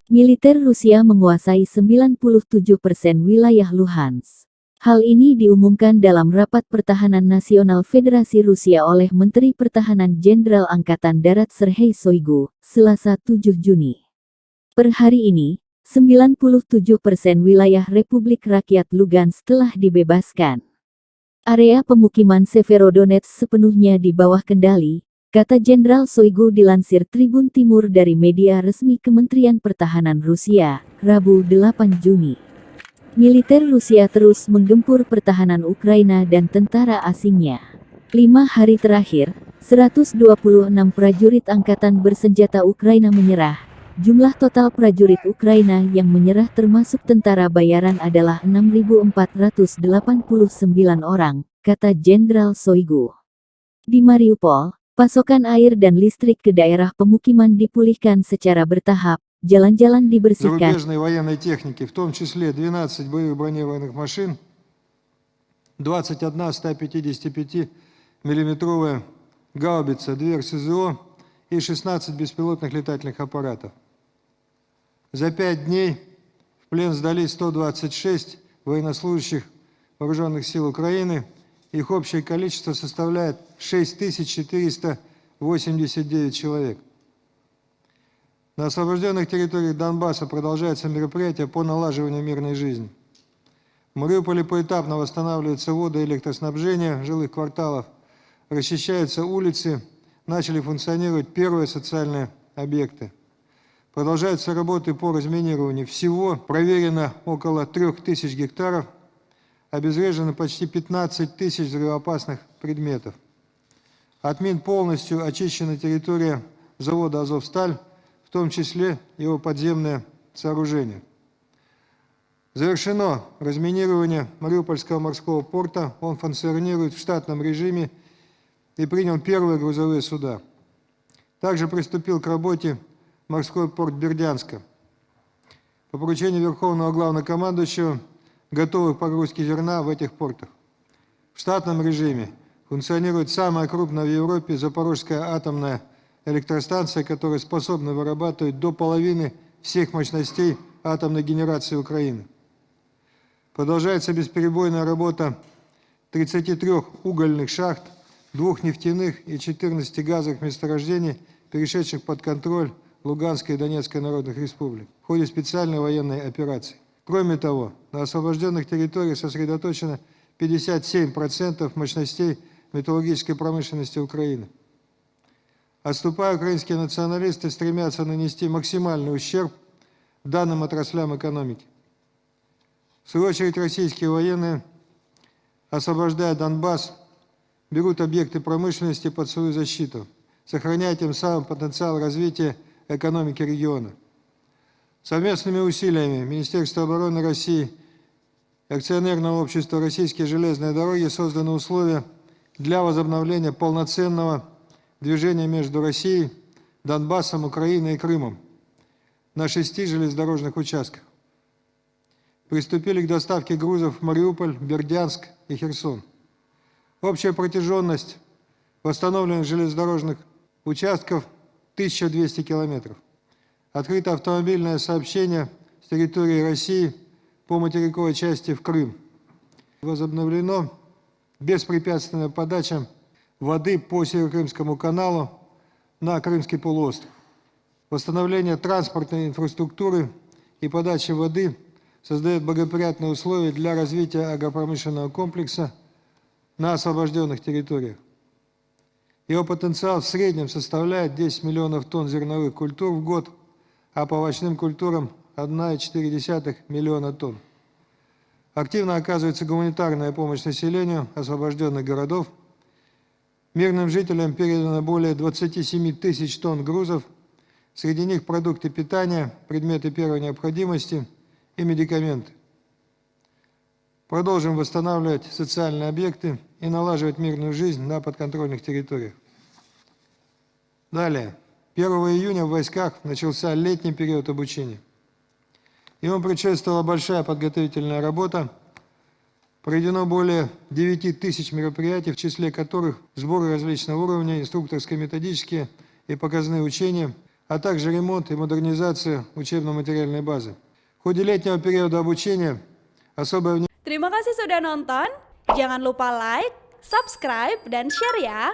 Militer Rusia menguasai 97% wilayah Luhansk. Hal ini diumumkan dalam Rapat Pertahanan Nasional Federasi Rusia oleh Menteri Pertahanan Jenderal Angkatan Darat Sergei Shoigu, Selasa 7 Juni. Per hari ini, 97% wilayah Republik Rakyat Lugansk telah dibebaskan. Area pemukiman Severodonetsk sepenuhnya di bawah kendali, kata Jenderal Shoigu dilansir Tribun Timur dari media resmi Kementerian Pertahanan Rusia, Rabu 8 Juni. Militer Rusia terus menggempur pertahanan Ukraina dan tentara asingnya. 5 hari terakhir, 126 prajurit angkatan bersenjata Ukraina menyerah. Jumlah total prajurit Ukraina yang menyerah termasuk tentara bayaran adalah 6.489 orang, kata Jenderal Shoigu. Di Mariupol, pasokan air dan listrik ke daerah pemukiman dipulihkan secara bertahap, jalan-jalan dibersihkan. Зарубежной военной техники, в том числе 12 боевых бронированных машин, 21 155 миллиметровая гаубица, 2 РСЗО и 16 беспилотных летательных аппаратов. За 5 дней в плен сдались 126 военнослужащих вооруженных сил Украины. Их общее количество составляет 6489 человек. На освобожденных территориях Донбасса продолжаются мероприятия по налаживанию мирной жизни. В Мариуполе поэтапно восстанавливается водо- и электроснабжение жилых кварталов, расчищаются улицы, начали функционировать первые социальные объекты. Продолжаются работы по разминированию. Всего проверено около 3000 гектаров, обезврежено почти 15 тысяч взрывоопасных предметов. От мин полностью очищена территория завода «Азовсталь», в том числе его подземное сооружение. Завершено разминирование Мариупольского морского порта, он функционирует в штатном режиме и принял первые грузовые суда. Также приступил к работе морской порт Бердянска. По поручению Верховного Главнокомандующего готовы к погрузке зерна в этих портах. В штатном режиме функционирует самая крупная в Европе Запорожская атомная электростанция, которая способна вырабатывать до половины всех мощностей атомной генерации Украины. Продолжается бесперебойная работа 33 угольных шахт, 2 нефтяных и 14 газовых месторождений, перешедших под контроль Луганской и Донецкой народных республик в ходе специальной военной операции. Кроме того, на освобожденных территориях сосредоточено 57% мощностей металлургической промышленности Украины. Отступая, украинские националисты стремятся нанести максимальный ущерб данным отраслям экономики. В свою очередь, российские военные, освобождая Донбасс, берут объекты промышленности под свою защиту, сохраняя тем самым потенциал развития экономики региона. Совместными усилиями Министерства обороны России и акционерного общества «Российские железные дороги» созданы условия для возобновления полноценного движения между Россией, Донбассом, Украиной и Крымом на 6 железнодорожных участках. Приступили к доставке грузов в Мариуполь, Бердянск и Херсон. Общая протяженность восстановленных железнодорожных участков 1200 километров. Открыто автомобильное сообщение с территории России по материковой части в Крым. Возобновлено беспрепятственная подача воды по Северокрымскому каналу на Крымский полуостров. Восстановление транспортной инфраструктуры и подачи воды создает благоприятные условия для развития агропромышленного комплекса на освобожденных территориях. Его потенциал в среднем составляет 10 миллионов тонн зерновых культур в год, а по овощным культурам 1,4 миллиона тонн. Активно оказывается гуманитарная помощь населению освобожденных городов. Мирным жителям передано более 27 тысяч тонн грузов, среди них продукты питания, предметы первой необходимости и медикаменты. Продолжим восстанавливать социальные объекты и налаживать мирную жизнь на подконтрольных территориях. Далее. 1 июня в войсках начался летний период обучения. Ему предшествовала большая подготовительная работа. Проведено более 9 тысяч мероприятий, в числе которых сборы различного уровня, инструкторско-методические и показные учения, а также ремонт и модернизация учебно-материальной базы. В ходе летнего периода обучения особое внимание Terima kasih sudah nonton. Jangan lupa like, subscribe, dan share ya.